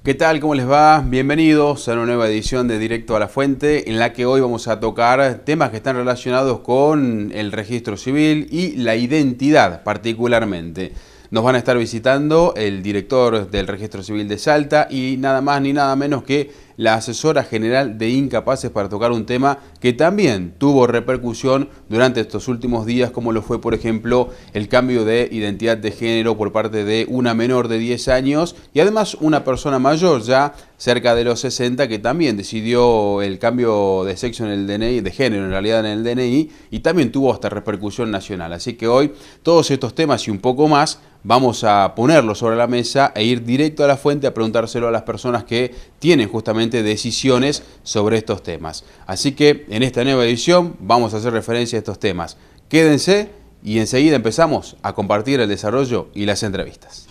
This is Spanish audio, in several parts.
¿Qué tal? ¿Cómo les va? Bienvenidos a una nueva edición de Directo a la Fuente, en la que hoy vamos a tocar temas que están relacionados con el registro civil y la identidad particularmente. Nos van a estar visitando el director del Registro Civil de Salta y nada más ni nada menos que la asesora general de Incapaces para tocar un tema que también tuvo repercusión durante estos últimos días, como lo fue, por ejemplo, el cambio de identidad de género por parte de una menor de 10 años y además una persona mayor ya cerca de los 60 que también decidió el cambio de sexo en el DNI, de género en realidad en el DNI, y también tuvo hasta repercusión nacional. Así que hoy todos estos temas y un poco más vamos a ponerlos sobre la mesa e ir directo a la fuente a preguntárselo a las personas que tienen justamente decisiones sobre estos temas. Así que en esta nueva edición vamos a hacer referencia a estos temas. Quédense y enseguida empezamos a compartir el desarrollo y las entrevistas.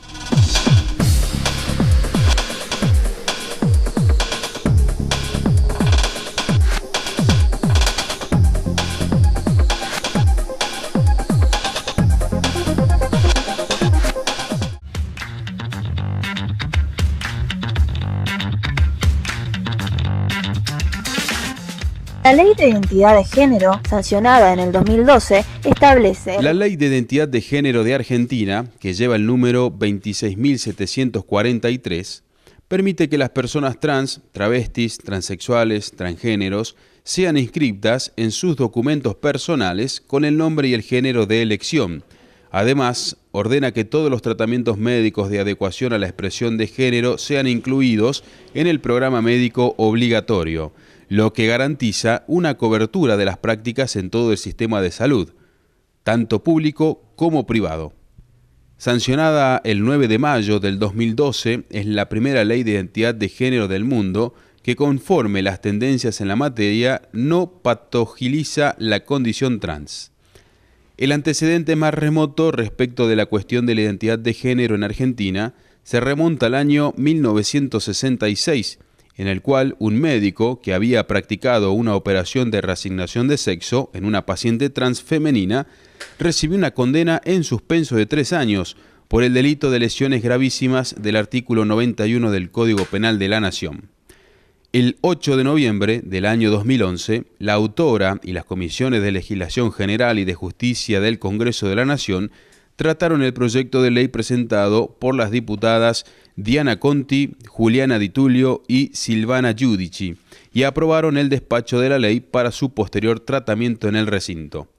La Ley de Identidad de Género, sancionada en el 2012, establece... La Ley de Identidad de Género de Argentina, que lleva el número 26.743, permite que las personas trans, travestis, transexuales, transgéneros, sean inscriptas en sus documentos personales con el nombre y el género de elección. Además, ordena que todos los tratamientos médicos de adecuación a la expresión de género sean incluidos en el programa médico obligatorio, lo que garantiza una cobertura de las prácticas en todo el sistema de salud, tanto público como privado. Sancionada el 9 de mayo del 2012, es la primera ley de identidad de género del mundo que, conforme las tendencias en la materia, no patogiliza la condición trans. El antecedente más remoto respecto de la cuestión de la identidad de género en Argentina se remonta al año 1966, en el cual un médico que había practicado una operación de reasignación de sexo en una paciente trans femenina recibió una condena en suspenso de 3 años por el delito de lesiones gravísimas del artículo 91 del Código Penal de la Nación. El 8 de noviembre del año 2011, la autora y las comisiones de Legislación General y de Justicia del Congreso de la Nación trataron el proyecto de ley presentado por las diputadas Diana Conti, Juliana Di Tullio y Silvana Giudici y aprobaron el despacho de la ley para su posterior tratamiento en el recinto.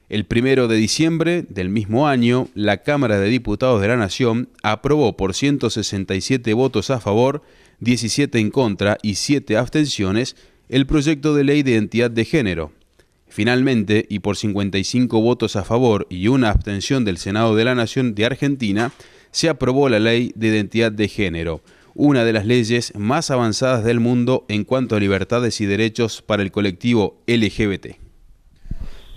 El 1 de diciembre del mismo año, la Cámara de Diputados de la Nación aprobó por 167 votos a favor, 17 en contra y 7 abstenciones el proyecto de ley de identidad de género. Finalmente, y por 55 votos a favor y una abstención del Senado de la Nación de Argentina, se aprobó la Ley de Identidad de Género, una de las leyes más avanzadas del mundo en cuanto a libertades y derechos para el colectivo LGBT.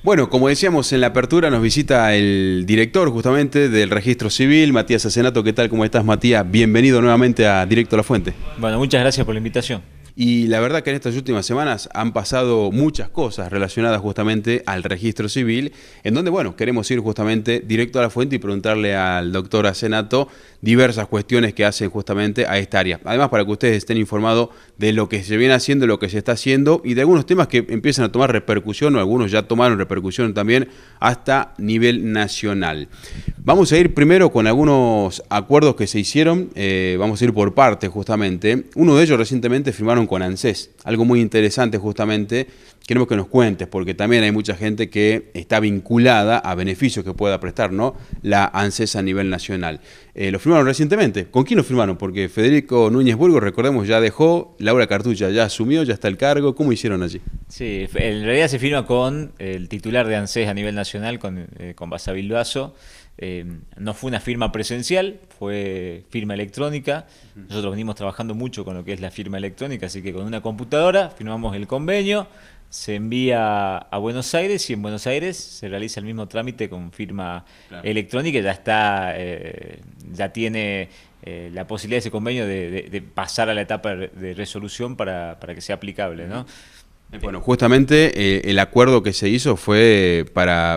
Bueno, como decíamos en la apertura, nos visita el director justamente del Registro Civil, Matías Acenato. ¿Qué tal? ¿Cómo estás, Matías? Bienvenido nuevamente a Directo a la Fuente. Bueno, muchas gracias por la invitación. Y la verdad que en estas últimas semanas han pasado muchas cosas relacionadas justamente al registro civil, en donde, bueno, queremos ir justamente directo a la fuente y preguntarle al doctor Acenato diversas cuestiones que hacen justamente a esta área. Además, para que ustedes estén informados de lo que se viene haciendo, lo que se está haciendo y de algunos temas que empiezan a tomar repercusión, o algunos ya tomaron repercusión también hasta nivel nacional. Vamos a ir primero con algunos acuerdos que se hicieron, vamos a ir por partes justamente. Uno de ellos recientemente firmaron firmaron con ANSES. Algo muy interesante justamente, queremos que nos cuentes, porque también hay mucha gente que está vinculada a beneficios que pueda prestar, ¿no?, la ANSES a nivel nacional. Lo firmaron recientemente. ¿Con quién lo firmaron? Porque Federico Núñez Burgos, recordemos, ya dejó, Laura Cartucha ya asumió, ya está el cargo. ¿Cómo hicieron allí? Sí, en realidad se firma con el titular de ANSES a nivel nacional, con Basavilbaso. No fue una firma presencial, fue firma electrónica. Nosotros venimos trabajando mucho con lo que es la firma electrónica, así que con una computadora firmamos el convenio, se envía a Buenos Aires y en Buenos Aires se realiza el mismo trámite con firma electrónica y ya está, ya tiene la posibilidad de ese convenio de pasar a la etapa de resolución para que sea aplicable, ¿no? Bueno, justamente el acuerdo que se hizo fue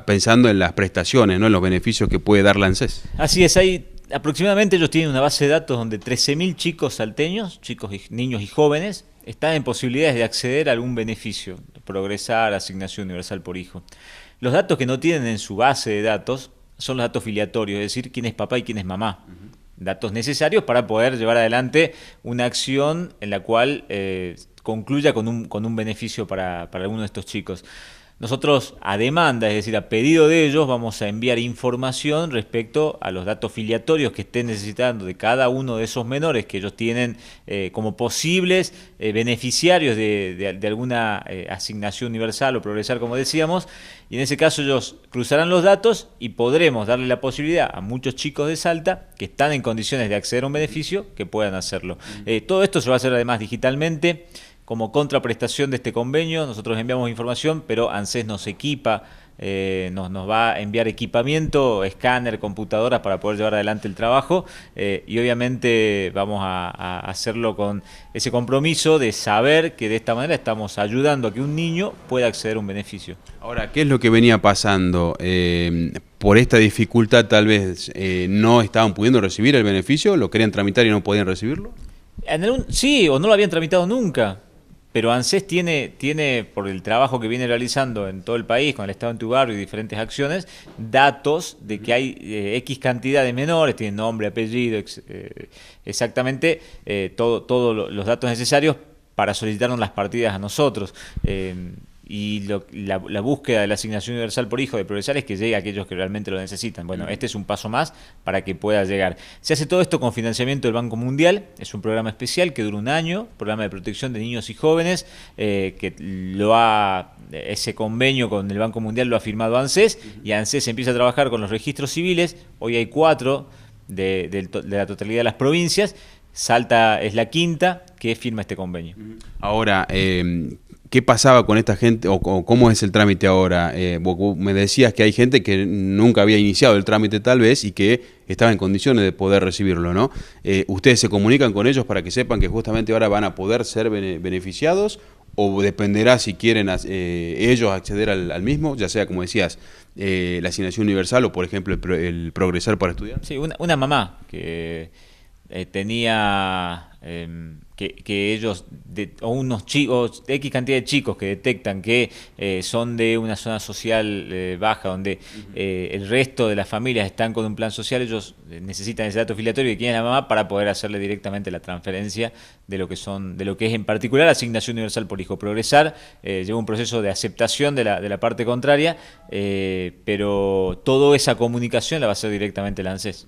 pensando en las prestaciones, ¿no?, en los beneficios que puede dar la ANSES. Así es, aproximadamente ellos tienen una base de datos donde 13.000 chicos salteños, niños y jóvenes, están en posibilidades de acceder a algún beneficio, progresar, asignación universal por hijo. Los datos que no tienen en su base de datos son los datos filiatorios, es decir, quién es papá y quién es mamá. Datos necesarios para poder llevar adelante una acción en la cual concluya con un beneficio para alguno de estos chicos. Nosotros, a demanda, es decir, a pedido de ellos, vamos a enviar información respecto a los datos filiatorios que estén necesitando de cada uno de esos menores que ellos tienen como posibles beneficiarios de alguna asignación universal o progresar, como decíamos, y en ese caso ellos cruzarán los datos y podremos darle la posibilidad a muchos chicos de Salta que están en condiciones de acceder a un beneficio que puedan hacerlo. Todo esto se va a hacer además digitalmente. Como contraprestación de este convenio, nosotros enviamos información, pero ANSES nos equipa, nos va a enviar equipamiento, escáner, computadoras para poder llevar adelante el trabajo y obviamente vamos a hacerlo con ese compromiso de saber que de esta manera estamos ayudando a que un niño pueda acceder a un beneficio. Ahora, ¿qué es lo que venía pasando? Por esta dificultad tal vez no estaban pudiendo recibir el beneficio, lo querían tramitar y no podían recibirlo. Sí, o no lo habían tramitado nunca. Pero ANSES tiene, por el trabajo que viene realizando en todo el país, con el Estado en tu barrio y diferentes acciones, datos de que hay X cantidad de menores, tienen nombre, apellido, exactamente todos los datos necesarios para solicitarnos las partidas a nosotros. Y la búsqueda de la asignación universal por hijo de progresar es que llegue a aquellos que realmente lo necesitan. Bueno, este es un paso más para que pueda llegar. Se hace todo esto con financiamiento del Banco Mundial, es un programa especial que dura un año, programa de protección de niños y jóvenes, que ese convenio con el Banco Mundial lo ha firmado ANSES, y ANSES empieza a trabajar con los registros civiles. Hoy hay 4 de la totalidad de las provincias, Salta es la quinta que firma este convenio. Ahora, ¿qué pasaba con esta gente o cómo es el trámite ahora? Vos me decías que hay gente que nunca había iniciado el trámite tal vez y que estaba en condiciones de poder recibirlo, ¿no? ¿Ustedes se comunican con ellos para que sepan que justamente ahora van a poder ser beneficiados o dependerá si quieren ellos acceder al mismo, ya sea, como decías, la asignación universal o, por ejemplo, el progresar para estudiar? Sí, una mamá que tenía que ellos, o unos chicos, X cantidad de chicos que detectan que son de una zona social baja, donde el resto de las familias están con un plan social, ellos necesitan ese dato filiatorio de quién es la mamá para poder hacerle directamente la transferencia de lo que es en particular asignación universal por hijo. Progresar lleva un proceso de aceptación de la parte contraria, pero toda esa comunicación la va a hacer directamente la ANSES.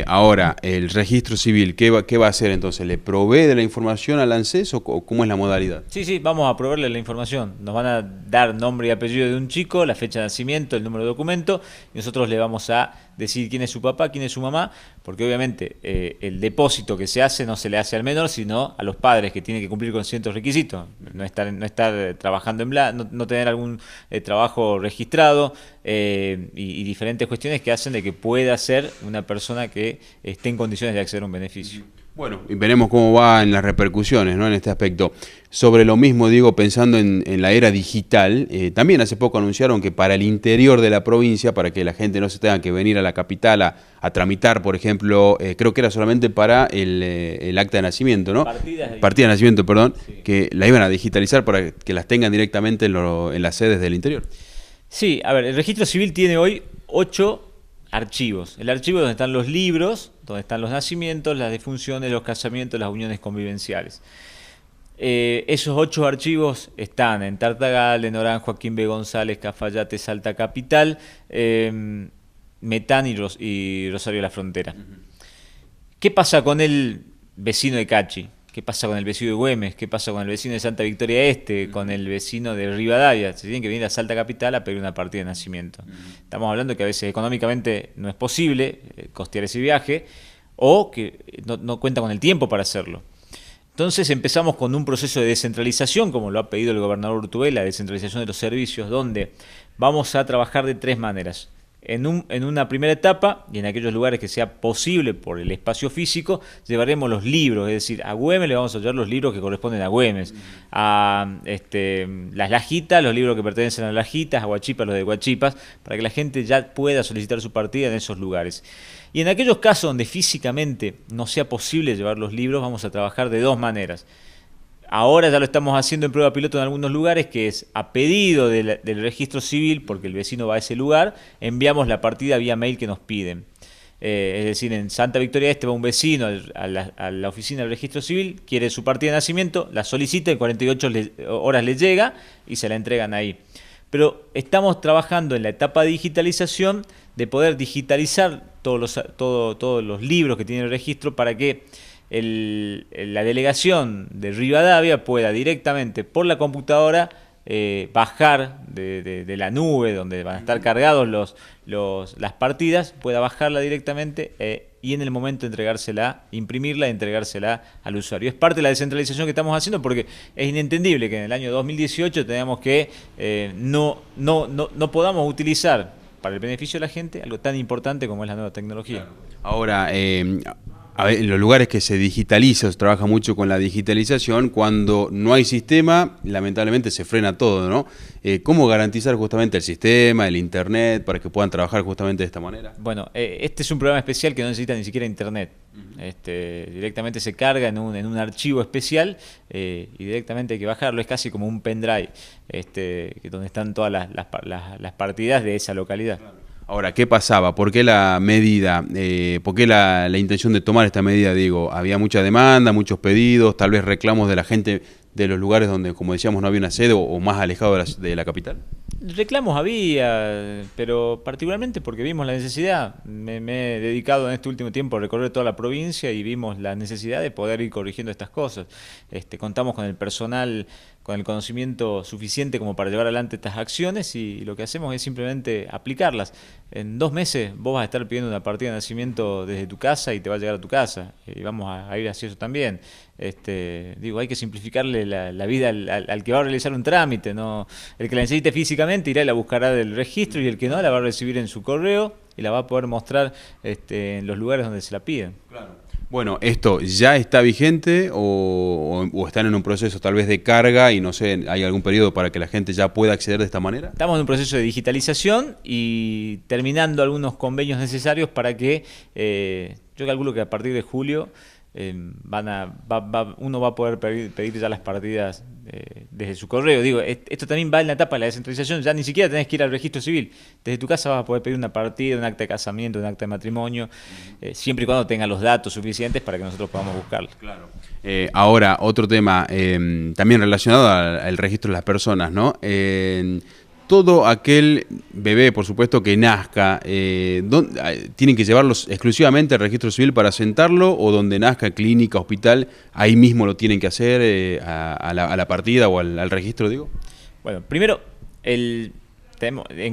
Ahora, el registro civil, ¿qué va a hacer entonces? ¿Le provee de la información al ANSES o cómo es la modalidad? Sí, vamos a proveerle la información. Nos van a dar nombre y apellido de un chico, la fecha de nacimiento, el número de documento, y nosotros le vamos a decir quién es su papá, quién es su mamá, porque obviamente el depósito que se hace no se le hace al menor, sino a los padres, que tienen que cumplir con ciertos requisitos, no estar trabajando no tener algún trabajo registrado y diferentes cuestiones que hacen de que pueda ser una persona que esté en condiciones de acceder a un beneficio. Bueno, y veremos cómo va en las repercusiones, ¿no?, en este aspecto. Sobre lo mismo, digo, pensando en la era digital, también hace poco anunciaron que para el interior de la provincia, para que la gente no se tenga que venir a la capital a tramitar, por ejemplo, creo que era solamente para el acta de nacimiento, ¿no? Partida de nacimiento, perdón, sí. Que la iban a digitalizar para que las tengan directamente en las sedes del interior. Sí, a ver, el registro civil tiene hoy 8 archivos. El archivo donde están los libros, donde están los nacimientos, las defunciones, los casamientos, las uniones convivenciales. Esos 8 archivos están en Tartagal, en Orán, Joaquín B. González, Cafayate, Salta Capital, Metán y Rosario La Frontera. ¿Qué pasa con el vecino de Cachi? ¿Qué pasa con el vecino de Güemes? ¿Qué pasa con el vecino de Santa Victoria Este? ¿Con el vecino de Rivadavia? Se tienen que venir a Salta Capital a pedir una partida de nacimiento. Estamos hablando que a veces económicamente no es posible costear ese viaje o que no cuenta con el tiempo para hacerlo. Entonces empezamos con un proceso de descentralización, como lo ha pedido el gobernador Urtubey, la descentralización de los servicios, donde vamos a trabajar de 3 maneras. En una primera etapa, y en aquellos lugares que sea posible por el espacio físico, llevaremos los libros, es decir, a Güemes le vamos a llevar los libros que corresponden a Güemes, a las Lajitas, los libros que pertenecen a Lajitas, a Huachipas, los de Huachipas, para que la gente ya pueda solicitar su partida en esos lugares. Y en aquellos casos donde físicamente no sea posible llevar los libros, vamos a trabajar de 2 maneras. Ahora ya lo estamos haciendo en prueba piloto en algunos lugares, que es a pedido del registro civil, porque el vecino va a ese lugar, enviamos la partida vía mail que nos piden. Es decir, en Santa Victoria Este va un vecino a la oficina del registro civil, quiere su partida de nacimiento, la solicita, en 48 horas le llega y se la entregan ahí. Pero estamos trabajando en la etapa de digitalización, de poder digitalizar todos los libros que tiene el registro para que la delegación de Rivadavia pueda directamente por la computadora bajar de la nube donde van a estar cargados las partidas, pueda bajarla directamente y en el momento entregárrsela, imprimirla y entregársela al usuario. Es parte de la descentralización que estamos haciendo, porque es inentendible que en el año 2018 tengamos que no podamos utilizar para el beneficio de la gente algo tan importante como es la nueva tecnología. Ahora, a ver, en los lugares que se digitaliza, se trabaja mucho con la digitalización, cuando no hay sistema, lamentablemente se frena todo, ¿no? ¿Cómo garantizar justamente el sistema, el internet, para que puedan trabajar justamente de esta manera? Bueno, este es un programa especial que no necesita ni siquiera internet. Directamente se carga en un archivo especial y directamente hay que bajarlo. Es casi como un pendrive, donde están todas las partidas de esa localidad. Claro. Ahora, ¿qué pasaba? ¿Por qué la medida? ¿Por qué la intención de tomar esta medida, Diego? ¿Había mucha demanda, muchos pedidos, tal vez reclamos de la gente de los lugares donde, como decíamos, no había una sede o más alejado de la capital? Reclamos había, pero particularmente porque vimos la necesidad. Me he dedicado en este último tiempo a recorrer toda la provincia y vimos la necesidad de poder ir corrigiendo estas cosas. Contamos con el personal, con el conocimiento suficiente como para llevar adelante estas acciones y lo que hacemos es simplemente aplicarlas. En 2 meses vos vas a estar pidiendo una partida de nacimiento desde tu casa y te va a llegar a tu casa. Y vamos a ir hacia eso también. Hay que simplificarle la vida al que va a realizar un trámite, ¿no? El que la necesite físicamente irá y la buscará del registro y el que no la va a recibir en su correo y la va a poder mostrar en los lugares donde se la piden. Claro. Bueno, ¿esto ya está vigente o están en un proceso tal vez de carga y no sé, hay algún periodo para que la gente ya pueda acceder de esta manera? Estamos en un proceso de digitalización y terminando algunos convenios necesarios para que, yo calculo que a partir de julio uno va a poder pedir ya las partidas desde su correo. Digo, esto también va en la etapa de la descentralización, ya ni siquiera tenés que ir al registro civil. Desde tu casa vas a poder pedir una partida, un acta de casamiento, un acta de matrimonio, siempre y cuando tenga los datos suficientes para que nosotros podamos buscarlo. Claro. Ahora, otro tema también relacionado al registro de las personas, ¿no? Todo aquel bebé, por supuesto, que nazca, ¿tienen que llevarlos exclusivamente al registro civil para sentarlo o donde nazca, clínica, hospital, ahí mismo lo tienen que hacer a la partida o al registro, digo? Bueno, primero, en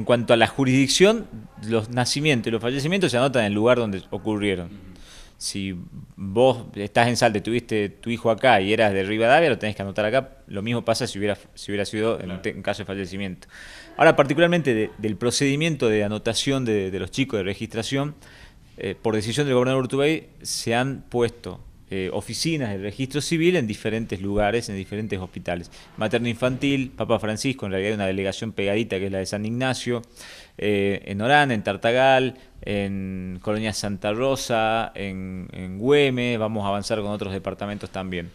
cuanto a la jurisdicción, los nacimientos y los fallecimientos se anotan en el lugar donde ocurrieron. Si vos estás en Salta y tuviste tu hijo acá y eras de Rivadavia, lo tenés que anotar acá. Lo mismo pasa si hubiera sido en caso de fallecimiento. Ahora, particularmente del procedimiento de anotación de los chicos de registración, por decisión del gobernador Urtubey, se han puesto oficinas del registro civil en diferentes lugares, en diferentes hospitales. Materno-infantil, Papa Francisco, en realidad hay una delegación pegadita que es la de San Ignacio, en Orán, en Tartagal, en Colonia Santa Rosa, en Güemes, vamos a avanzar con otros departamentos también.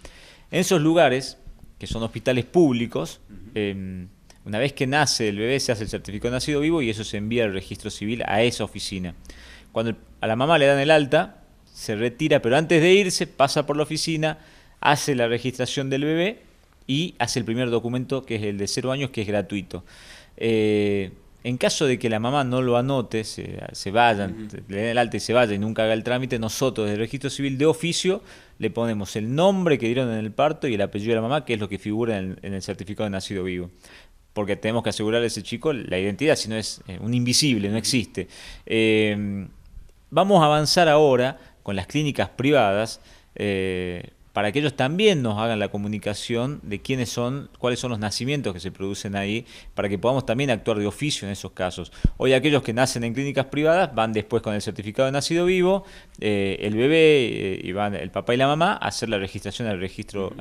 En esos lugares, que son hospitales públicos, una vez que nace el bebé se hace el certificado de nacido vivo y eso se envía al registro civil a esa oficina. Cuando a la mamá le dan el alta, se retira, pero antes de irse pasa por la oficina, hace la registración del bebé y hace el primer documento, que es el de 0 años, que es gratuito. En caso de que la mamá no lo anote, se vayan, le den el alta y se vaya y nunca haga el trámite, nosotros desde el registro civil de oficio le ponemos el nombre que dieron en el parto y el apellido de la mamá, que es lo que figura en el certificado de nacido vivo. Porque tenemos que asegurarle a ese chico la identidad, si no es un invisible, no existe. Vamos a avanzar ahora con las clínicas privadas, para que ellos también nos hagan la comunicación de quiénes son, cuáles son los nacimientos que se producen ahí, para que podamos también actuar de oficio en esos casos. Hoy aquellos que nacen en clínicas privadas van después con el certificado de nacido vivo, el bebé y van el papá y la mamá a hacer la registración al registro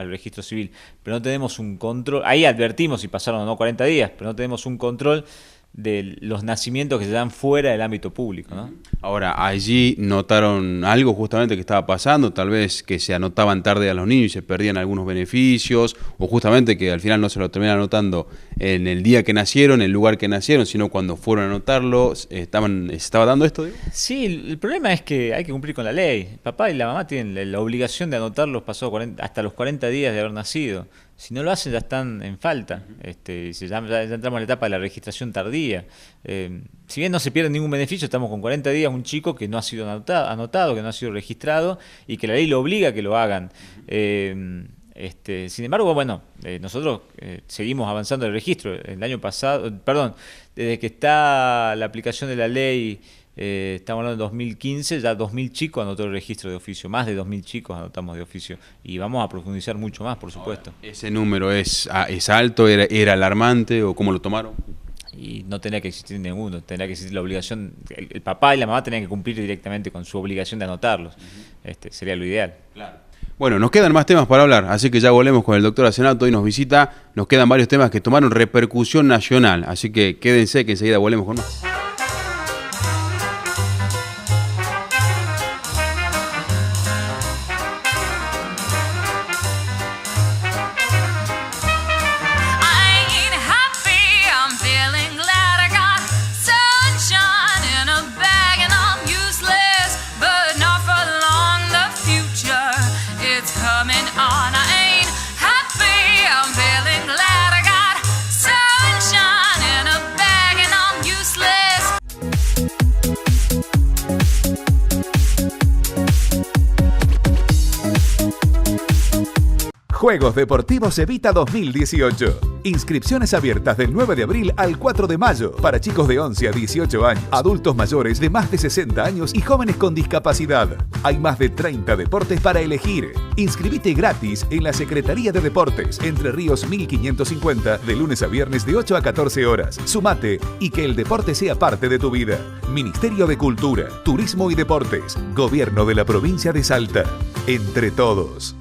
civil. Pero no tenemos un control, ahí advertimos si pasaron o no 40 días, pero no tenemos un control de los nacimientos que se dan fuera del ámbito público, ¿no? Ahora, allí notaron algo justamente que estaba pasando, tal vez que se anotaban tarde a los niños y se perdían algunos beneficios, o justamente que al final no se lo terminan anotando en el día que nacieron, en el lugar que nacieron, sino cuando fueron a anotarlo. ¿Estaba dando esto, digo? Sí, el problema es que hay que cumplir con la ley. El papá y la mamá tienen la obligación de anotarlos hasta los 40 días de haber nacido. Si no lo ya están en falta. Ya entramos en la etapa de la registración tardía. Si bien no se pierde ningún beneficio, estamos con 40 días un chico que no ha sido anotado, que no ha sido registrado y que la ley lo obliga a que lo hagan. Sin embargo, bueno, nosotros seguimos avanzando en el registro. El año pasado, desde que está la aplicación de la ley, estamos hablando de 2015, ya 2.000 chicos anotó el registro de oficio, más de 2.000 chicos anotamos de oficio, y vamos a profundizar mucho más, por supuesto. ¿Ese número es alto, era alarmante, o cómo lo tomaron? Y no tenía que existir ninguno, tenía que existir la obligación, el papá y la mamá tenían que cumplir directamente con su obligación de anotarlos. Sería lo ideal. Claro. Bueno, nos quedan más temas para hablar, así que ya volvemos con el doctor Asenato, hoy nos visita, nos quedan varios temas que tomaron repercusión nacional, así que quédense que enseguida volvemos con más. Juegos Deportivos Evita 2018. Inscripciones abiertas del 9 de abril al 4 de mayo para chicos de 11 a 18 años, adultos mayores de más de 60 años y jóvenes con discapacidad. Hay más de 30 deportes para elegir. Inscribite gratis en la Secretaría de Deportes, Entre Ríos 1550, de lunes a viernes de 8 a 14 horas. Sumate y que el deporte sea parte de tu vida. Ministerio de Cultura, Turismo y Deportes. Gobierno de la provincia de Salta. Entre todos.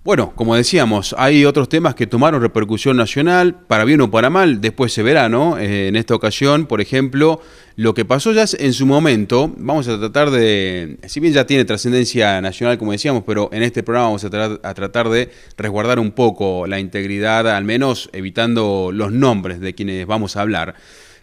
Bueno, como decíamos, hay otros temas que tomaron repercusión nacional, para bien o para mal, después se verá, ¿no? En esta ocasión, por ejemplo, Lo que pasó ya en su momento, vamos a tratar de, si bien ya tiene trascendencia nacional, como decíamos, pero en este programa vamos a tratar de resguardar un poco la integridad, al menos evitando los nombres de quienes vamos a hablar,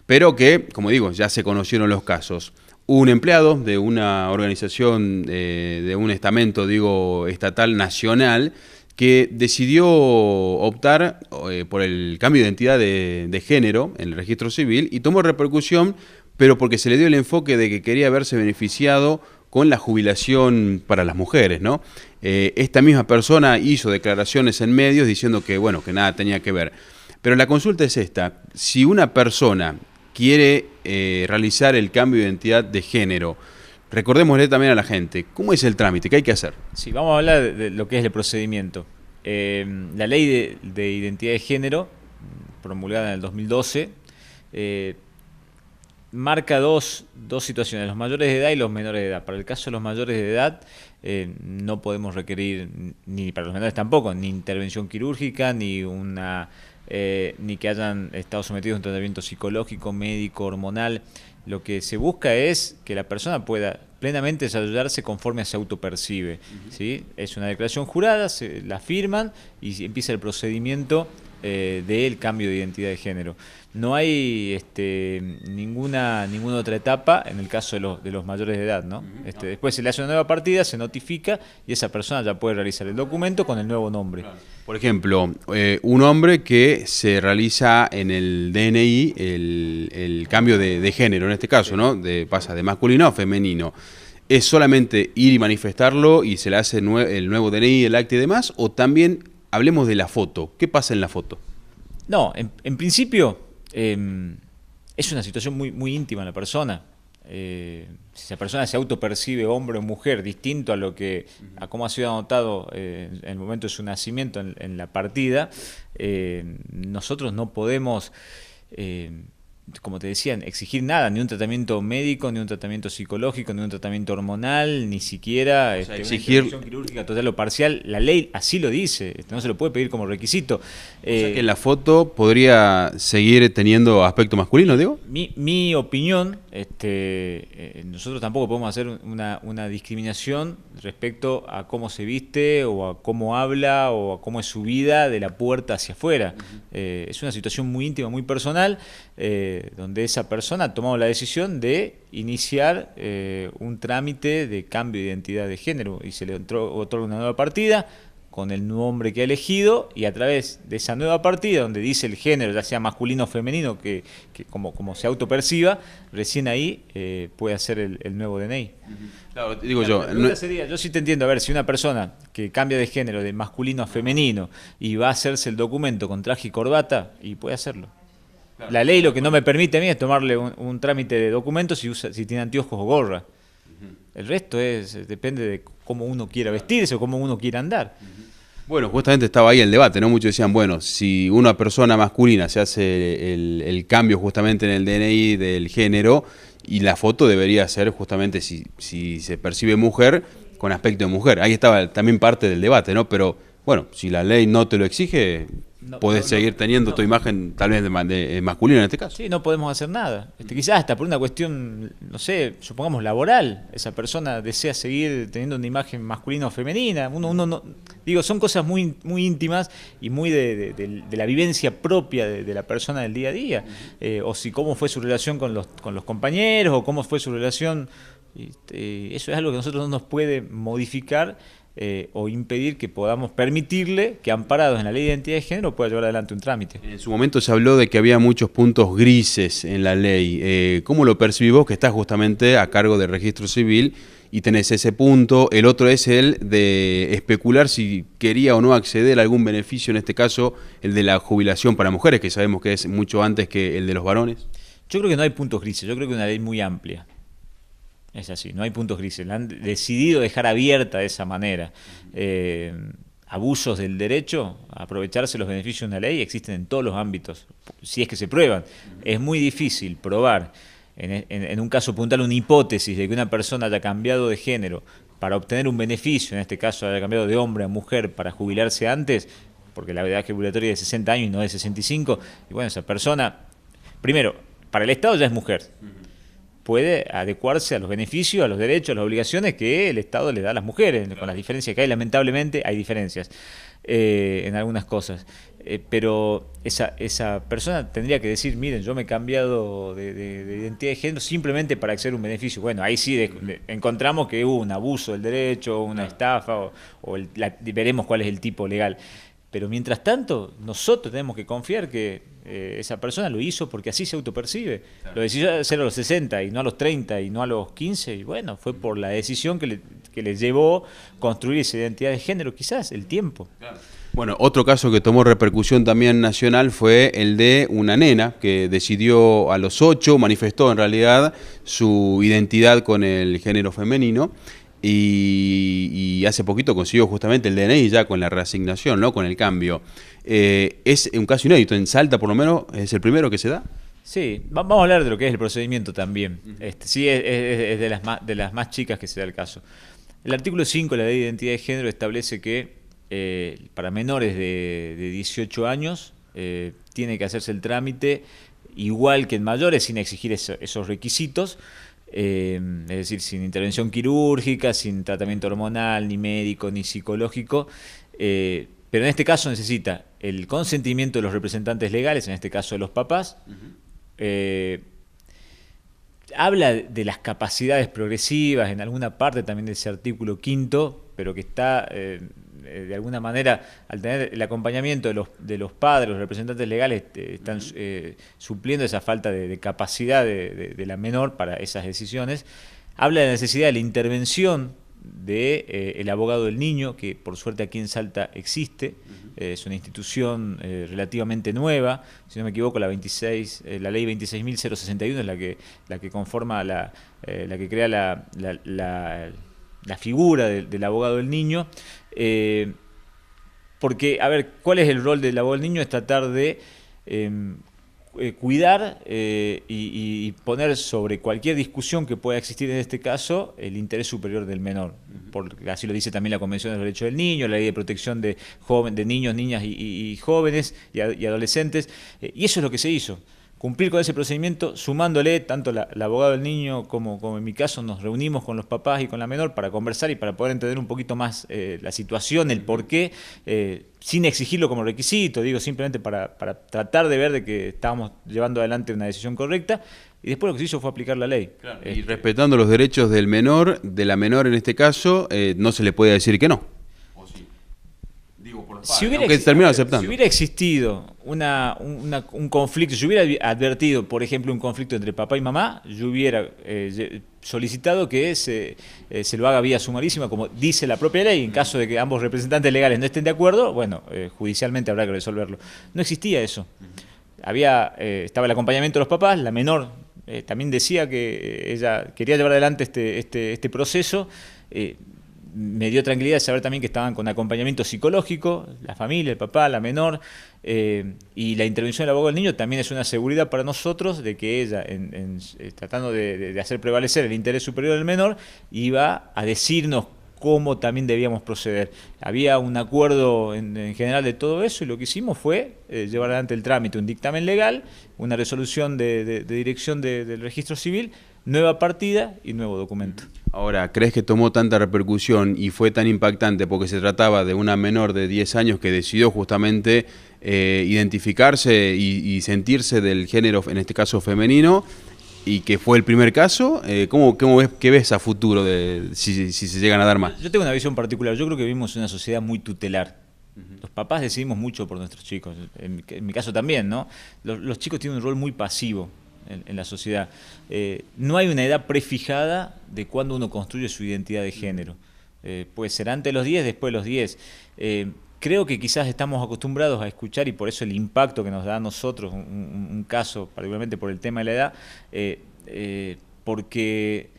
pero que, como digo, ya se conocieron los casos. Un empleado de una organización, de un estamento, estatal nacional, que decidió optar por el cambio de identidad de género en el registro civil y tomó repercusión, pero porque se le dio el enfoque de que quería verse beneficiado con la jubilación para las mujeres, ¿no? Esta misma persona hizo declaraciones en medios diciendo que, bueno, que nada tenía que ver. Pero la consulta es esta: si una persona quiere realizar el cambio de identidad de género, recordémosle también a la gente, ¿cómo es el trámite? ¿Qué hay que hacer? Sí, vamos a hablar de lo que es el procedimiento. La ley de identidad de género, promulgada en el 2012, marca dos situaciones, los mayores de edad y los menores de edad. Para el caso de los mayores de edad, no podemos requerir, ni para los menores tampoco, ni intervención quirúrgica, ni que hayan estado sometidos a un tratamiento psicológico, médico, hormonal. Lo que se busca es que la persona pueda plenamente desarrollarse conforme se autopercibe. ¿Sí? Es una declaración jurada, se la firman y empieza el procedimiento del cambio de identidad de género. No hay ninguna otra etapa en el caso de los mayores de edad, ¿no? Después se le hace una nueva partida, se notifica y esa persona ya puede realizar el documento con el nuevo nombre. Por ejemplo, un hombre que se realiza en el DNI el cambio de género, en este caso, ¿no? Pasa de masculino a femenino. ¿Es solamente ir y manifestarlo y se le hace el nuevo DNI, el acta y demás? ¿O también hablemos de la foto? ¿Qué pasa en la foto? No, en principio es una situación muy íntima en la persona. Si esa persona se autopercibe hombre o mujer distinto a cómo ha sido anotado en el momento de su nacimiento en la partida, nosotros no podemos, como te decían, exigir nada, ni un tratamiento médico, ni un tratamiento psicológico, ni un tratamiento hormonal, ni siquiera exigir una intervención quirúrgica total o parcial. La ley así lo dice, no se lo puede pedir como requisito. O sea que la foto podría seguir teniendo aspecto masculino, digo. Mi opinión, nosotros tampoco podemos hacer una discriminación respecto a cómo se viste o a cómo habla o a cómo es su vida de la puerta hacia afuera. Es una situación muy íntima, muy personal, donde esa persona ha tomado la decisión de iniciar un trámite de cambio de identidad de género y se le otorga una nueva partida con el nombre que ha elegido, y a través de esa nueva partida donde dice el género, ya sea masculino o femenino, que como se autoperciba, recién ahí puede hacer el nuevo DNI. Claro, digo La pregunta sería, yo sí te entiendo, a ver, si una persona que cambia de género de masculino a femenino y va a hacerse el documento con traje y corbata, y puede hacerlo. Claro. La ley lo que no me permite a mí es tomarle un trámite de documentos si tiene anteojos o gorra. El resto depende de cómo uno quiera vestirse o cómo uno quiera andar. Bueno, justamente estaba ahí el debate, ¿no? Muchos decían, bueno, si una persona masculina se hace el cambio justamente en el DNI del género, y la foto debería ser justamente si se percibe mujer, con aspecto de mujer. Ahí estaba también parte del debate, ¿no? Pero bueno, si la ley no te lo exige, podés seguir teniendo tu imagen tal vez de masculina en este caso. Sí, no podemos hacer nada. Quizás hasta por una cuestión, no sé, supongamos laboral, esa persona desea seguir teniendo una imagen masculina o femenina. Uno no, digo, son cosas muy íntimas y muy de la vivencia propia de la persona del día a día. O si cómo fue su relación con los compañeros, o cómo fue su relación. Eso es algo que nosotros no nos puede modificar o impedir que podamos permitirle que, amparados en la ley de identidad de género, pueda llevar adelante un trámite. En su momento se habló de que había muchos puntos grises en la ley. ¿Cómo lo percibís vos, que estás justamente a cargo del registro civil y tenés ese punto? El otro es el de especular si quería o no acceder a algún beneficio, en este caso el de la jubilación para mujeres, que sabemos que es mucho antes que el de los varones. Yo creo que no hay puntos grises, yo creo que es una ley muy amplia. Es así, no hay puntos grises. La han decidido dejar abierta de esa manera. Abusos del derecho, aprovecharse los beneficios de una ley, existen en todos los ámbitos, si es que se prueban. Es muy difícil probar, en un caso puntual, una hipótesis de que una persona haya cambiado de género para obtener un beneficio, en este caso haya cambiado de hombre a mujer para jubilarse antes, porque la edad jubilatoria es de 60 años y no de 65, y bueno, esa persona, primero, para el Estado ya es mujer. puede adecuarse a los beneficios, a los derechos, a las obligaciones que el Estado le da a las mujeres, con las diferencias que hay. Lamentablemente hay diferencias en algunas cosas. Pero esa persona tendría que decir, miren, yo me he cambiado de identidad de género simplemente para acceder a un beneficio. Bueno, ahí sí encontramos que hubo un abuso del derecho, una estafa, veremos cuál es el tipo legal. Pero mientras tanto, nosotros tenemos que confiar que esa persona lo hizo porque así se autopercibe. Claro. Lo decidió hacer a los 60 y no a los 30 y no a los 15, y bueno, fue por la decisión que le llevó construir esa identidad de género, quizás el tiempo. Claro. Bueno, otro caso que tomó repercusión también nacional fue el de una nena que decidió a los 8, manifestó en realidad su identidad con el género femenino. Y hace poquito consiguió justamente el DNI ya con la reasignación, ¿no? Con el cambio. Es un caso inédito, en Salta por lo menos es el primero que se da. Sí, vamos a hablar de lo que es el procedimiento también. Sí, es de las más chicas que se da el caso. El artículo 5 de la Ley de Identidad de Género establece que para menores de 18 años tiene que hacerse el trámite igual que en mayores, sin exigir esos requisitos. Es decir, sin intervención quirúrgica, sin tratamiento hormonal, ni médico, ni psicológico, pero en este caso necesita el consentimiento de los representantes legales, en este caso de los papás. Habla de las capacidades progresivas en alguna parte también de ese artículo 5, pero que está de alguna manera, al tener el acompañamiento de los padres, los representantes legales, están supliendo esa falta de capacidad de la menor para esas decisiones. Habla de la necesidad de la intervención del abogado del niño, que por suerte aquí en Salta existe. Es una institución relativamente nueva, si no me equivoco, la ley 26.061 es la que conforma, la que crea la figura del abogado del niño. Porque, a ver, ¿cuál es el rol del abogado del niño? Es tratar de cuidar y poner sobre cualquier discusión que pueda existir en este caso el interés superior del menor. Porque así lo dice también la Convención de los Derechos del Niño, la Ley de Protección de niños, niñas y jóvenes y adolescentes. Y eso es lo que se hizo. Cumplir con ese procedimiento, sumándole tanto la abogado del niño como en mi caso nos reunimos con los papás y con la menor para conversar y para poder entender un poquito más la situación, el porqué, sin exigirlo como requisito, digo, simplemente para tratar de ver de que estábamos llevando adelante una decisión correcta. Y después lo que se hizo fue aplicar la ley. Claro. Y respetando los derechos del menor, de la menor en este caso, no se le puede decir que no. Si hubiera existido un conflicto, si hubiera advertido, por ejemplo, un conflicto entre papá y mamá, yo hubiera solicitado que se lo haga vía sumarísima, como dice la propia ley. En caso de que ambos representantes legales no estén de acuerdo, bueno, judicialmente habrá que resolverlo. No existía eso. Estaba el acompañamiento de los papás, la menor también decía que ella quería llevar adelante este proceso. Me dio tranquilidad saber también que estaban con acompañamiento psicológico, la familia, el papá, la menor, y la intervención del abogado del niño también es una seguridad para nosotros de que ella, tratando de hacer prevalecer el interés superior del menor, iba a decirnos cómo también debíamos proceder. Había un acuerdo en general de todo eso y lo que hicimos fue llevar adelante el trámite, un dictamen legal, una resolución de dirección del registro civil, nueva partida y nuevo documento. Ahora, ¿crees que tomó tanta repercusión y fue tan impactante porque se trataba de una menor de 10 años que decidió justamente identificarse y sentirse del género, en este caso femenino, y que fue el primer caso? ¿Qué ves a futuro si se llegan a dar más? Yo tengo una visión particular. Yo creo que vivimos en una sociedad muy tutelar. Los papás decidimos mucho por nuestros chicos, en mi caso también, ¿no? Los chicos tienen un rol muy pasivo en la sociedad. No hay una edad prefijada de cuando uno construye su identidad de género. Puede ser antes de los 10, después de los 10. Creo que quizás estamos acostumbrados a escuchar, y por eso el impacto que nos da a nosotros un caso, particularmente por el tema de la edad, porque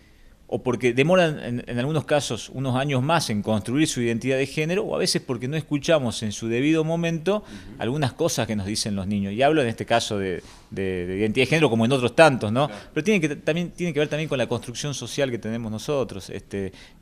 o porque demoran en algunos casos unos años más en construir su identidad de género, o a veces porque no escuchamos en su debido momento algunas cosas que nos dicen los niños. Y hablo en este caso de identidad de género como en otros tantos, ¿no? Claro. Pero tiene que ver también con la construcción social que tenemos nosotros.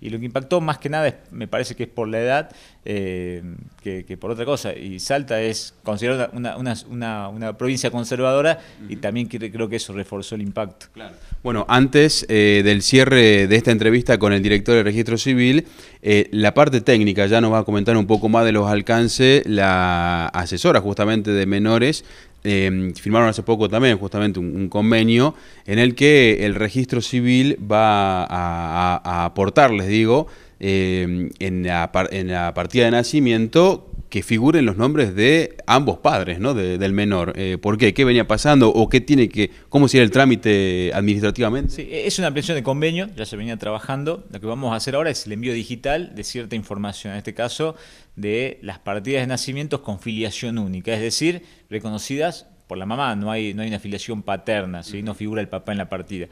Y lo que impactó más que nada me parece que es por la edad que por otra cosa. Y Salta es considerada una provincia conservadora y también creo que eso reforzó el impacto. Claro. Bueno, antes del cierre de esta entrevista con el director del Registro Civil, la parte técnica ya nos va a comentar un poco más de los alcances la asesora justamente de menores. Firmaron hace poco también justamente un convenio en el que el Registro Civil va a aportarles, digo, en la partida de nacimiento que figuren los nombres de ambos padres, ¿no? del menor. ¿Por qué? ¿Qué venía pasando? ¿O cómo sería el trámite administrativamente? Sí, es una ampliación de convenio, ya se venía trabajando. Lo que vamos a hacer ahora es el envío digital de cierta información, en este caso de las partidas de nacimientos con filiación única, es decir, reconocidas por la mamá, no hay una filiación paterna, ¿sí? No figura el papá en la partida.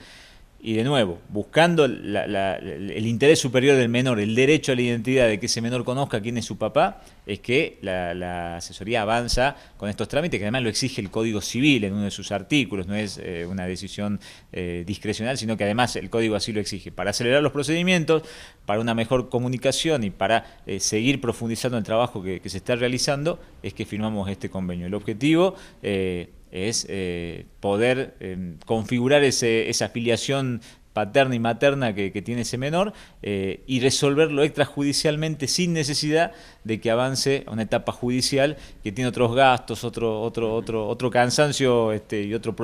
Y de nuevo, buscando el interés superior del menor, el derecho a la identidad de que ese menor conozca quién es su papá, es que la asesoría avanza con estos trámites, que además lo exige el Código Civil en uno de sus artículos, no es una decisión discrecional, sino que además el Código así lo exige. Para acelerar los procedimientos, para una mejor comunicación y para seguir profundizando el trabajo que se está realizando, es que firmamos este convenio. El objetivo es poder configurar esa afiliación paterna y materna que tiene ese menor y resolverlo extrajudicialmente sin necesidad de que avance a una etapa judicial que tiene otros gastos, otro cansancio y otro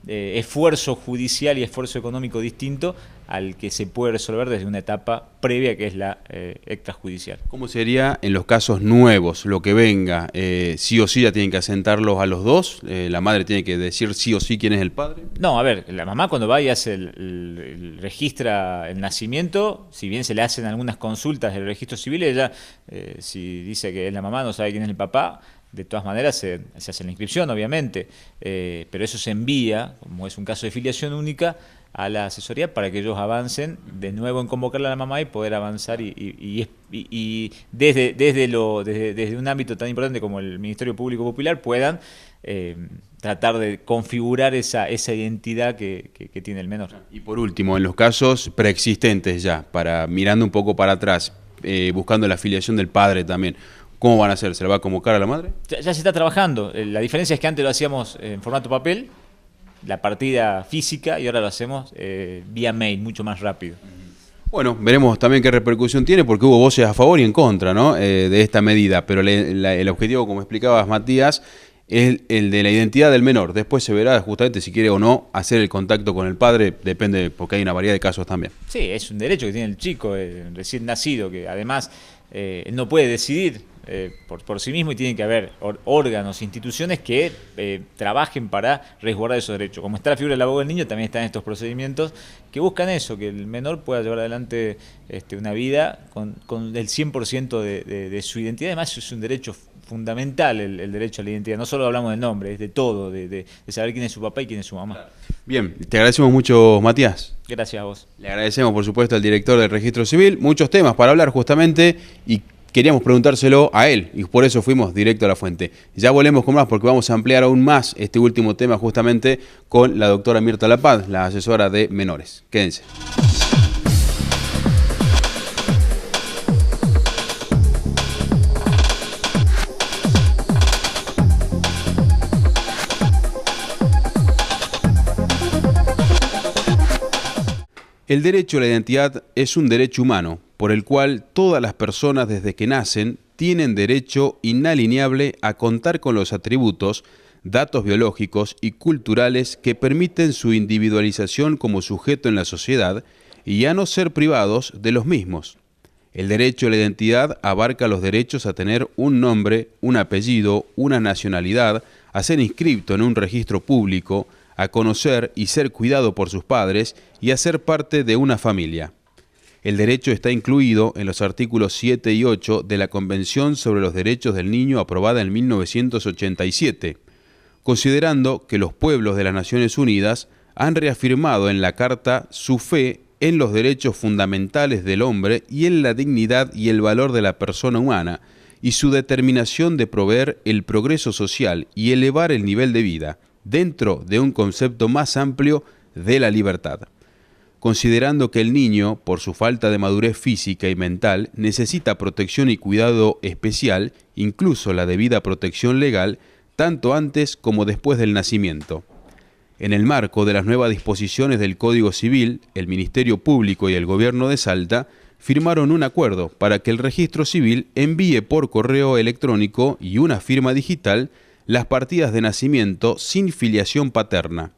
esfuerzo judicial y esfuerzo económico distinto al que se puede resolver desde una etapa previa que es la extrajudicial. ¿Cómo sería en los casos nuevos, lo que venga? ¿Sí o sí ya tienen que asentarlos a los dos? ¿La madre tiene que decir sí o sí quién es el padre? No, a ver, la mamá cuando va y hace registra el nacimiento, si bien se le hacen algunas consultas del registro civil, ella si dice que es la mamá, no sabe quién es el papá, de todas maneras se hace la inscripción, obviamente, pero eso se envía, como es un caso de filiación única, a la asesoría para que ellos avancen de nuevo en convocarle a la mamá y poder avanzar y desde un ámbito tan importante como el Ministerio Público Popular puedan tratar de configurar esa identidad que tiene el menor. Y por último, en los casos preexistentes ya, mirando un poco para atrás, buscando la afiliación del padre también, ¿cómo van a hacer? ¿Se le va a convocar a la madre? Ya se está trabajando. La diferencia es que antes lo hacíamos en formato papel, la partida física, y ahora lo hacemos vía mail, mucho más rápido. Bueno, veremos también qué repercusión tiene, porque hubo voces a favor y en contra, ¿no? De esta medida, pero el objetivo, como explicabas, Matías, es el de la identidad del menor. Después se verá justamente si quiere o no hacer el contacto con el padre, depende, porque hay una variedad de casos también. Sí, es un derecho que tiene el chico recién nacido, que además él no puede decidir por sí mismo, y tiene que haber órganos, instituciones que trabajen para resguardar esos derechos. Como está la figura del abogado del niño, también están estos procedimientos que buscan eso, que el menor pueda llevar adelante una vida con el 100% de su identidad. Además, es un derecho fundamental el derecho a la identidad. No solo hablamos del nombre, es de todo, de saber quién es su papá y quién es su mamá. Bien, te agradecemos mucho, Matías. Gracias a vos. Le agradecemos, por supuesto, al director del Registro Civil. Muchos temas para hablar justamente y queríamos preguntárselo a él y por eso fuimos directo a la fuente. Ya volvemos con más porque vamos a ampliar aún más este último tema justamente con la doctora Mirta Lapaz, la asesora de menores. Quédense. El derecho a la identidad es un derecho humano, por el cual todas las personas desde que nacen tienen derecho inalienable a contar con los atributos, datos biológicos y culturales que permiten su individualización como sujeto en la sociedad y a no ser privados de los mismos. El derecho a la identidad abarca los derechos a tener un nombre, un apellido, una nacionalidad, a ser inscrito en un registro público, a conocer y ser cuidado por sus padres y a ser parte de una familia. El derecho está incluido en los artículos 7 y 8 de la Convención sobre los Derechos del Niño aprobada en 1987, considerando que los pueblos de las Naciones Unidas han reafirmado en la Carta su fe en los derechos fundamentales del hombre y en la dignidad y el valor de la persona humana, y su determinación de proveer el progreso social y elevar el nivel de vida, dentro de un concepto más amplio de la libertad. Considerando que el niño, por su falta de madurez física y mental, necesita protección y cuidado especial, incluso la debida protección legal, tanto antes como después del nacimiento. En el marco de las nuevas disposiciones del Código Civil, el Ministerio Público y el Gobierno de Salta firmaron un acuerdo para que el Registro Civil envíe por correo electrónico y una firma digital las partidas de nacimiento sin filiación paterna.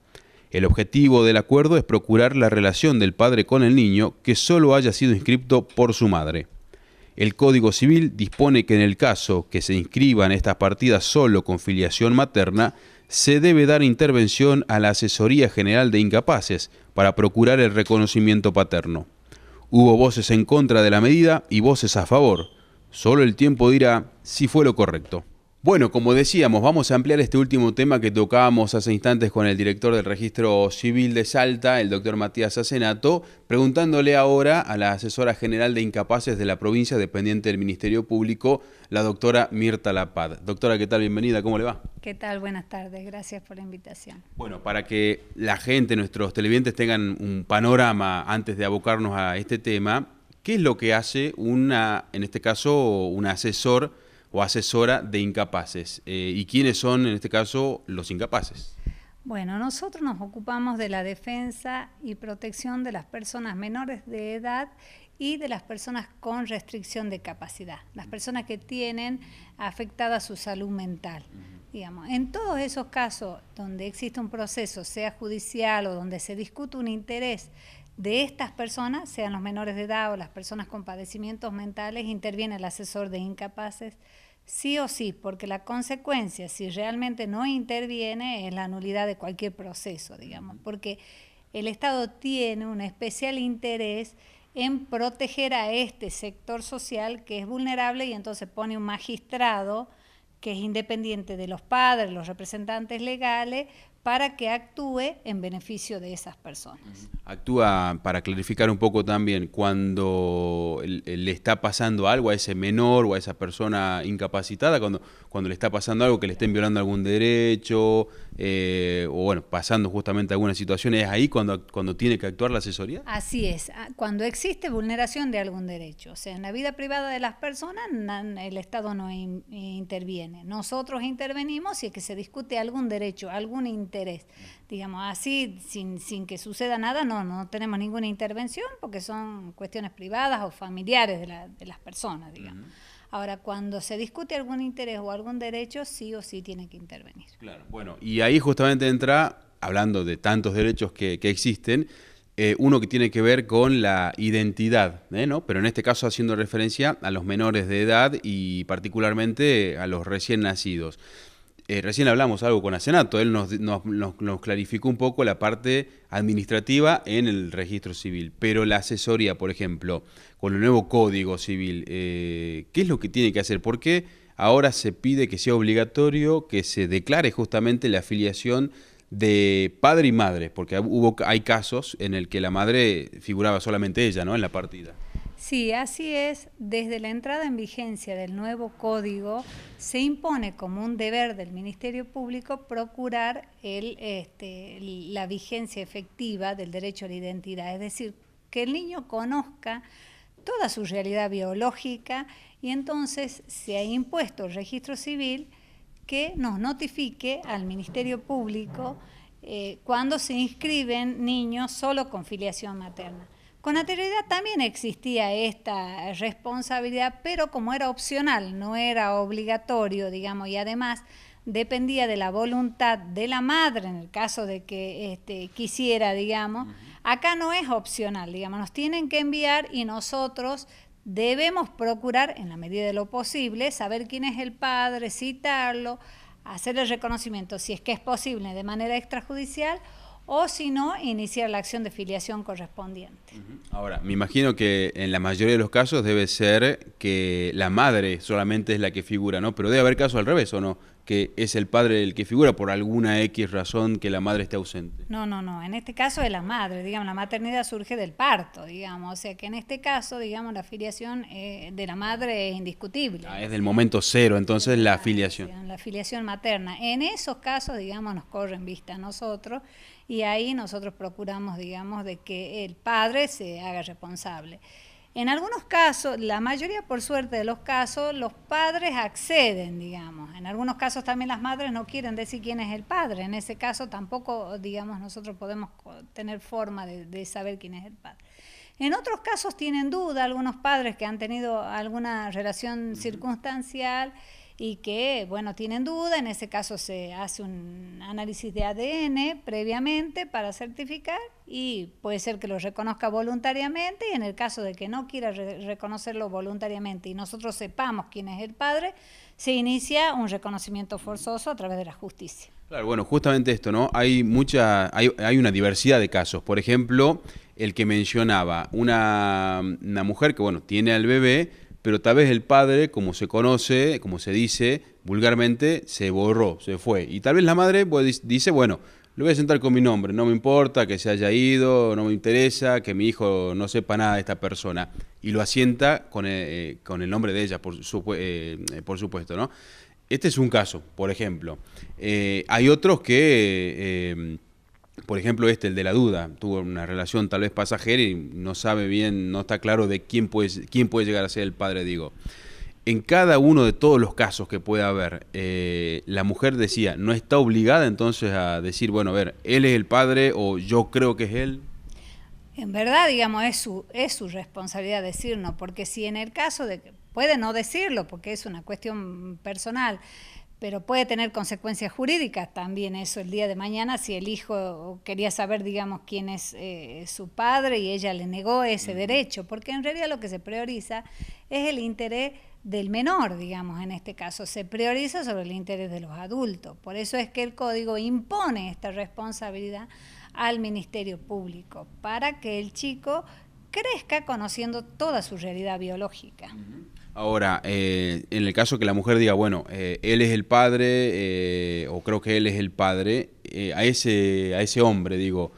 El objetivo del acuerdo es procurar la relación del padre con el niño que solo haya sido inscripto por su madre. El Código Civil dispone que en el caso que se inscriban estas partidas solo con filiación materna, se debe dar intervención a la Asesoría General de Incapaces para procurar el reconocimiento paterno. Hubo voces en contra de la medida y voces a favor. Solo el tiempo dirá si fue lo correcto. Bueno, como decíamos, vamos a ampliar este último tema que tocábamos hace instantes con el director del Registro Civil de Salta, el doctor Matías Asenato, preguntándole ahora a la asesora general de Incapaces de la provincia dependiente del Ministerio Público, la doctora Mirta Lapad. Doctora, ¿qué tal? Bienvenida, ¿cómo le va? ¿Qué tal? Buenas tardes, gracias por la invitación. Bueno, para que la gente, nuestros televidentes tengan un panorama antes de abocarnos a este tema, ¿qué es lo que hace en este caso, un asesor o asesora de incapaces? ¿Y quiénes son, en este caso, los incapaces? Bueno, nosotros nos ocupamos de la defensa y protección de las personas menores de edad y de las personas con restricción de capacidad, las personas que tienen afectada su salud mental. Digamos, en todos esos casos donde existe un proceso, sea judicial o donde se discute un interés de estas personas, sean los menores de edad o las personas con padecimientos mentales, interviene el asesor de incapaces sí o sí, porque la consecuencia, si realmente no interviene, es la nulidad de cualquier proceso, digamos, porque el Estado tiene un especial interés en proteger a este sector social que es vulnerable y entonces pone un magistrado que es independiente de los padres, los representantes legales, para que actúe en beneficio de esas personas. Actúa, para clarificar un poco también, cuando le está pasando algo a ese menor o a esa persona incapacitada, cuando le está pasando algo que le estén violando algún derecho, o bueno, pasando justamente alguna situación, ¿es ahí cuando tiene que actuar la asesoría? Así es, cuando existe vulneración de algún derecho, o sea, en la vida privada de las personas el Estado no interviene. Nosotros intervenimos si es que se discute algún derecho, algún interés. Digamos, así, sin que suceda nada, no tenemos ninguna intervención porque son cuestiones privadas o familiares de las personas, digamos. Ahora, cuando se discute algún interés o algún derecho, sí o sí tiene que intervenir. Claro, bueno, y ahí justamente entra, hablando de tantos derechos que existen, uno que tiene que ver con la identidad, ¿no? Pero en este caso haciendo referencia a los menores de edad y particularmente a los recién nacidos. Recién hablamos algo con Asenato, él nos clarificó un poco la parte administrativa en el registro civil, pero la asesoría, por ejemplo, con el nuevo Código Civil, ¿qué es lo que tiene que hacer? ¿Por qué ahora se pide que sea obligatorio que se declare justamente la afiliación de padre y madre? Porque hay casos en el que la madre figuraba solamente ella, ¿no?, en la partida. Sí, así es. Desde la entrada en vigencia del nuevo código se impone como un deber del Ministerio Público procurar la vigencia efectiva del derecho a la identidad, es decir, que el niño conozca toda su realidad biológica y entonces se ha impuesto el registro civil que nos notifique al Ministerio Público cuando se inscriben niños solo con filiación materna. Con anterioridad también existía esta responsabilidad, pero como era opcional, no era obligatorio, digamos, y además dependía de la voluntad de la madre en el caso de que quisiera, digamos. Acá no es opcional, digamos, nos tienen que enviar y nosotros debemos procurar, en la medida de lo posible, saber quién es el padre, citarlo, hacer el reconocimiento, si es que es posible, de manera extrajudicial, o si no, iniciar la acción de filiación correspondiente. Ahora, me imagino que en la mayoría de los casos debe ser que la madre solamente es la que figura, ¿no? Pero debe haber casos al revés, ¿o no? que es el padre el que figura por alguna X razón que la madre esté ausente. No, en este caso es la madre, digamos, la maternidad surge del parto, digamos, o sea que en este caso, digamos, la filiación de la madre es indiscutible. Es del momento cero, entonces la filiación. La filiación materna. En esos casos, digamos, nos corren vista a nosotros y ahí nosotros procuramos, digamos, de que el padre se haga responsable. En algunos casos, la mayoría por suerte de los casos, los padres acceden, digamos. En algunos casos también las madres no quieren decir quién es el padre. En ese caso tampoco, digamos, nosotros podemos tener forma de saber quién es el padre. En otros casos tienen duda algunos padres que han tenido alguna relación circunstancial y que, bueno, tienen duda. En ese caso se hace un análisis de ADN previamente para certificar y puede ser que lo reconozca voluntariamente, y en el caso de que no quiera reconocerlo voluntariamente y nosotros sepamos quién es el padre, se inicia un reconocimiento forzoso a través de la justicia. Claro, bueno, justamente esto, ¿no? Hay una diversidad de casos. Por ejemplo, el que mencionaba, una mujer que, bueno, tiene al bebé, pero tal vez el padre, como se conoce, como se dice vulgarmente, se borró, se fue. Y tal vez la madre pues, dice, bueno, lo voy a sentar con mi nombre, no me importa que se haya ido, no me interesa que mi hijo no sepa nada de esta persona. Y lo asienta con el nombre de ella, por supuesto, ¿no? Este es un caso, por ejemplo. Hay otros que... por ejemplo, el de la duda, tuvo una relación tal vez pasajera y no sabe bien, no está claro de quién puede llegar a ser el padre, digo. En cada uno de todos los casos que pueda haber, la mujer decía, ¿no está obligada entonces a decir, bueno, a ver, él es el padre o yo creo que es él? En verdad, digamos, es su responsabilidad decirlo, porque si en el caso de que puede no decirlo, porque es una cuestión personal, pero puede tener consecuencias jurídicas también eso el día de mañana si el hijo quería saber, digamos, quién es su padre y ella le negó ese derecho, porque en realidad lo que se prioriza es el interés del menor, digamos, en este caso, se prioriza sobre el interés de los adultos. Por eso es que el Código impone esta responsabilidad al Ministerio Público, para que el chico crezca conociendo toda su realidad biológica. Ahora, en el caso que la mujer diga, bueno, él es el padre, o creo que él es el padre, a ese hombre, digo,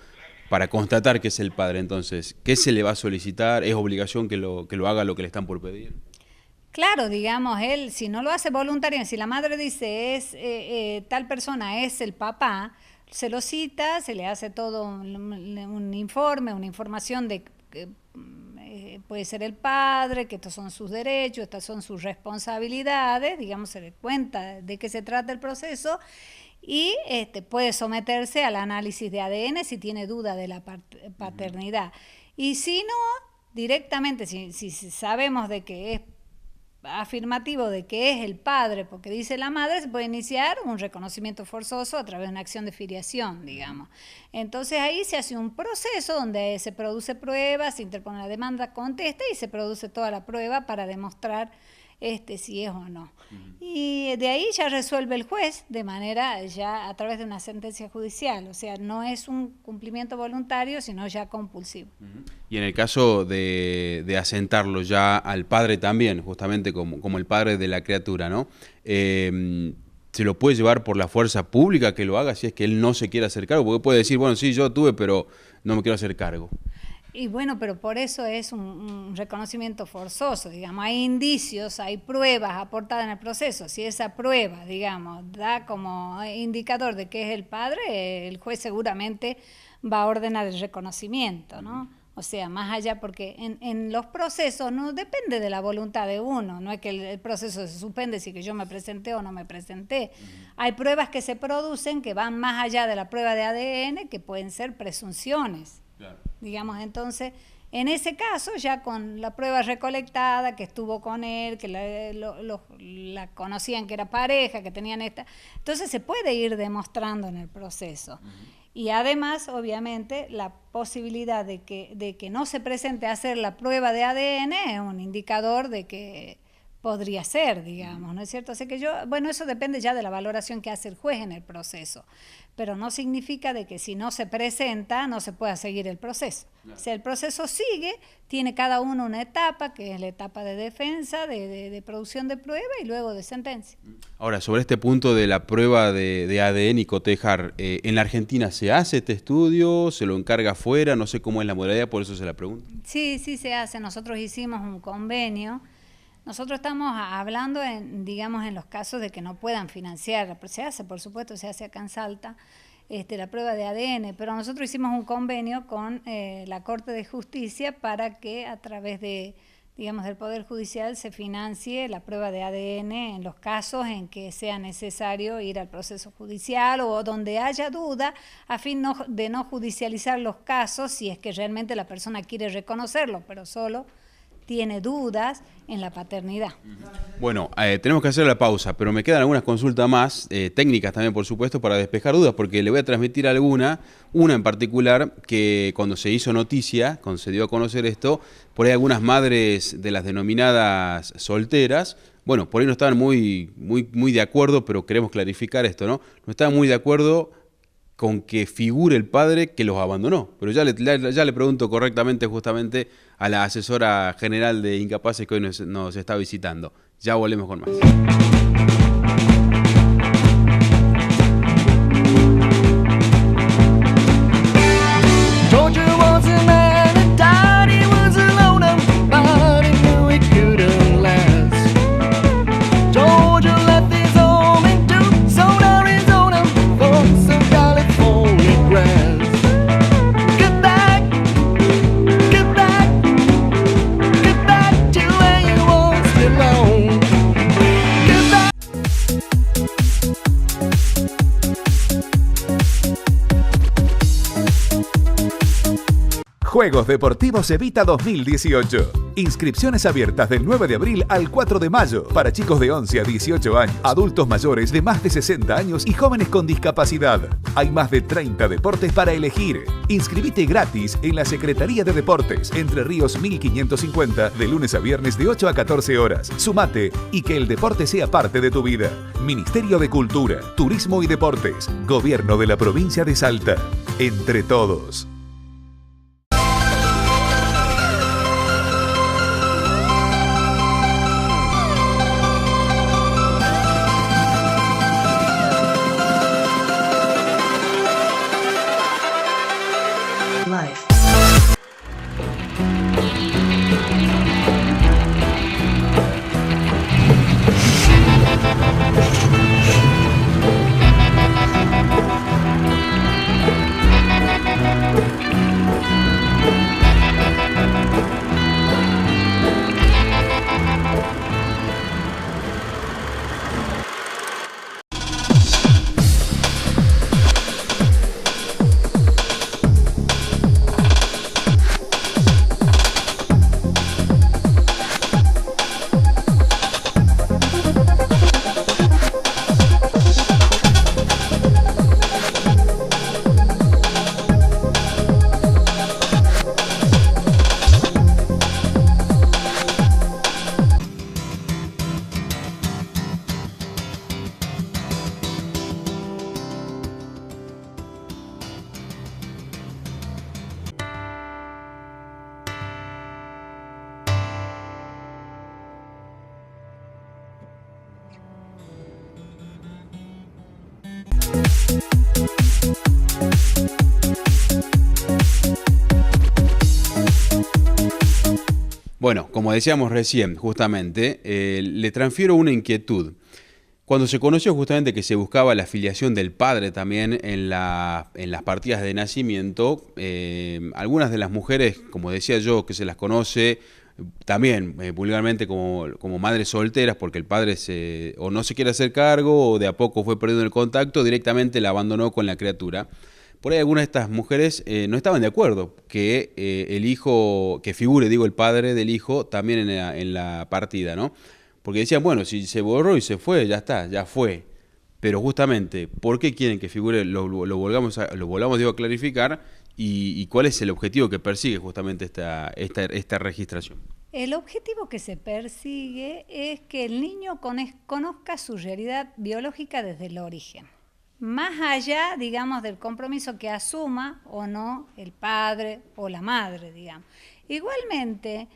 para constatar que es el padre, entonces, ¿qué se le va a solicitar? ¿Es obligación que lo haga lo que le están por pedir? Claro, digamos, él, si no lo hace voluntario, si la madre dice tal persona es el papá, se lo cita, se le hace todo un informe, una información de puede ser el padre, que estos son sus derechos, estas son sus responsabilidades, digamos, se le cuenta de qué se trata el proceso y puede someterse al análisis de ADN si tiene duda de la paternidad. Y si no, directamente, si sabemos de que es afirmativo de que es el padre, porque dice la madre, se puede iniciar un reconocimiento forzoso a través de una acción de filiación, digamos. Entonces ahí se hace un proceso donde se produce pruebas, se interpone la demanda, contesta y se produce toda la prueba para demostrar si es o no. Y de ahí ya resuelve el juez de manera ya a través de una sentencia judicial, o sea, no es un cumplimiento voluntario, sino ya compulsivo. Y en el caso de asentarlo ya al padre también, justamente como el padre de la criatura, ¿no? ¿Se lo puede llevar por la fuerza pública que lo haga si es que él no se quiere hacer cargo? Porque puede decir, bueno, sí, yo tuve, pero no me quiero hacer cargo. Y bueno, pero por eso es un reconocimiento forzoso, digamos, hay indicios, hay pruebas aportadas en el proceso. Si esa prueba, digamos, da como indicador de que es el padre, el juez seguramente va a ordenar el reconocimiento, ¿no? O sea, más allá, porque en los procesos no depende de la voluntad de uno, no es que el proceso se suspende si que yo me presenté o no me presenté. Hay pruebas que se producen que van más allá de la prueba de ADN, que pueden ser presunciones. Claro. Digamos, entonces, en ese caso, ya con la prueba recolectada, que estuvo con él, que la conocían que era pareja, que tenían entonces se puede ir demostrando en el proceso. Y además, obviamente, la posibilidad de que no se presente a hacer la prueba de ADN es un indicador de que podría ser, digamos, ¿no es cierto? Así que bueno, eso depende ya de la valoración que hace el juez en el proceso, pero no significa de que si no se presenta no se pueda seguir el proceso. Claro. Si el proceso sigue, tiene cada uno una etapa, que es la etapa de defensa, de producción de prueba y luego de sentencia. Ahora, sobre este punto de la prueba de ADN y cotejar, ¿en la Argentina se hace este estudio? ¿Se lo encarga afuera? No sé cómo es la modalidad, por eso se la pregunto. Sí, sí se hace. Nosotros hicimos un convenio. Nosotros estamos hablando, digamos, en los casos de que no puedan financiar. Se hace, por supuesto, se hace acá en Salta la prueba de ADN, pero nosotros hicimos un convenio con la Corte de Justicia para que a través de, digamos, del Poder Judicial se financie la prueba de ADN en los casos en que sea necesario ir al proceso judicial o donde haya duda, a fin de no judicializar los casos si es que realmente la persona quiere reconocerlo, pero solo tiene dudas en la paternidad. Bueno, tenemos que hacer la pausa, pero me quedan algunas consultas más, técnicas también, por supuesto, para despejar dudas, porque le voy a transmitir una en particular, que cuando se hizo noticia, cuando se dio a conocer esto, por ahí algunas madres de las denominadas solteras, bueno, por ahí no estaban muy de acuerdo, pero queremos clarificar esto, ¿no? No estaban muy de acuerdo con que figure el padre que los abandonó. Pero ya le pregunto correctamente justamente a la asesora general de Incapaces que hoy nos está visitando. Ya volvemos con más. Juegos Deportivos Evita 2018. Inscripciones abiertas del 9 de abril al 4 de mayo para chicos de 11 a 18 años, adultos mayores de más de 60 años y jóvenes con discapacidad. Hay más de 30 deportes para elegir. Inscribite gratis en la Secretaría de Deportes, Entre Ríos 1550, de lunes a viernes de 8 a 14 horas. Sumate y que el deporte sea parte de tu vida. Ministerio de Cultura, Turismo y Deportes. Gobierno de la provincia de Salta. Entre todos. Bueno, como decíamos recién, justamente, le transfiero una inquietud. Cuando se conoció justamente que se buscaba la afiliación del padre también en las partidas de nacimiento, algunas de las mujeres, como decía yo, que se las conoce también vulgarmente como madres solteras, porque el padre o no se quiere hacer cargo o de a poco fue perdiendo el contacto, directamente la abandonó con la criatura. Por ahí algunas de estas mujeres no estaban de acuerdo que el hijo, que figure, digo, el padre del hijo también en la partida, ¿no? Porque decían, bueno, si se borró y se fue, ya está, ya fue. Pero justamente, ¿por qué quieren que figure? Lo volvamos digo, a clarificar y cuál es el objetivo que persigue justamente esta registración. El objetivo que se persigue es que el niño conozca su realidad biológica desde el origen, más allá, digamos, del compromiso que asuma o no el padre o la madre, digamos. Igualmente,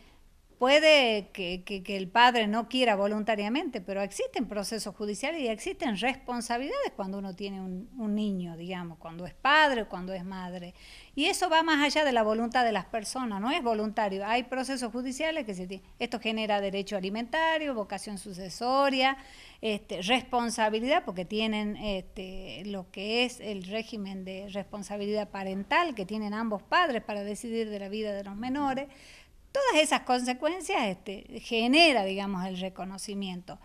puede que el padre no quiera voluntariamente, pero existen procesos judiciales y existen responsabilidades cuando uno tiene un niño, digamos, cuando es padre o cuando es madre. Y eso va más allá de la voluntad de las personas, no es voluntario. Hay procesos judiciales que esto genera derecho alimentario, vocación sucesoria, responsabilidad, porque tienen lo que es el régimen de responsabilidad parental que tienen ambos padres para decidir de la vida de los menores. Todas esas consecuencias genera, digamos, el reconocimiento.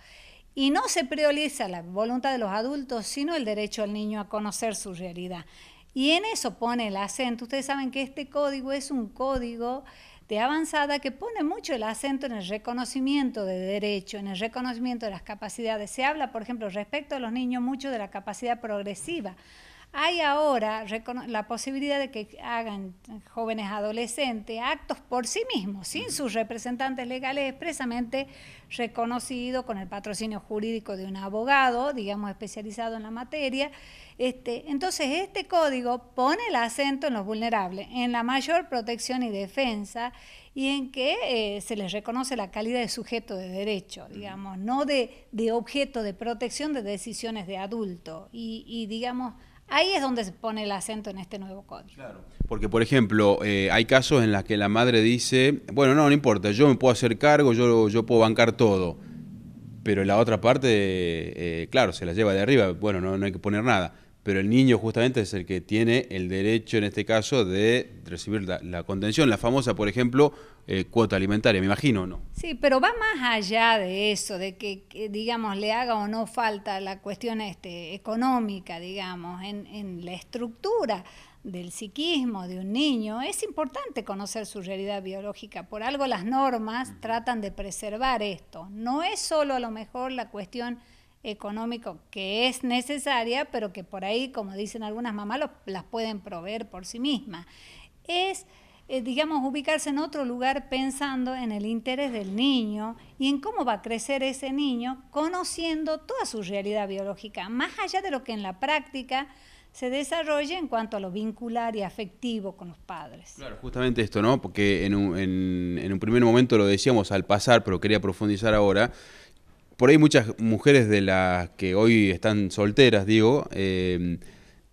Y no se prioriza la voluntad de los adultos, sino el derecho al niño a conocer su realidad. Y en eso pone el acento. Ustedes saben que este código es un código de avanzada que pone mucho el acento en el reconocimiento de derecho, en el reconocimiento de las capacidades. Se habla, por ejemplo, respecto a los niños, mucho de la capacidad progresiva. Hay ahora la posibilidad de que hagan jóvenes adolescentes actos por sí mismos, sin sus representantes legales expresamente reconocidos con el patrocinio jurídico de un abogado, digamos, especializado en la materia. Entonces, este código pone el acento en los vulnerables, en la mayor protección y defensa, y en que se les reconoce la calidad de sujeto de derecho, digamos, no de objeto de protección de decisiones de adulto. Y digamos, ahí es donde se pone el acento en este nuevo código. Claro. Porque, por ejemplo, hay casos en los que la madre dice, bueno, no importa, yo me puedo hacer cargo, yo puedo bancar todo. Pero la otra parte, claro, se la lleva de arriba, bueno, no hay que poner nada. Pero el niño justamente es el que tiene el derecho, en este caso, de recibir la contención. La famosa, por ejemplo, cuota alimentaria, me imagino, ¿no? Sí, pero va más allá de eso, de que digamos, le haga o no falta la cuestión económica, digamos, en la estructura del psiquismo de un niño. Es importante conocer su realidad biológica. Por algo las normas tratan de preservar esto. No es solo a lo mejor la cuestión económico que es necesaria, pero que por ahí, como dicen algunas mamás, las pueden proveer por sí mismas. Es, digamos, ubicarse en otro lugar pensando en el interés del niño y en cómo va a crecer ese niño, conociendo toda su realidad biológica, más allá de lo que en la práctica se desarrolle en cuanto a lo vincular y afectivo con los padres. Claro, justamente esto, ¿no? Porque en un primer momento lo decíamos al pasar, pero quería profundizar ahora. Por ahí muchas mujeres de las que hoy están solteras, digo,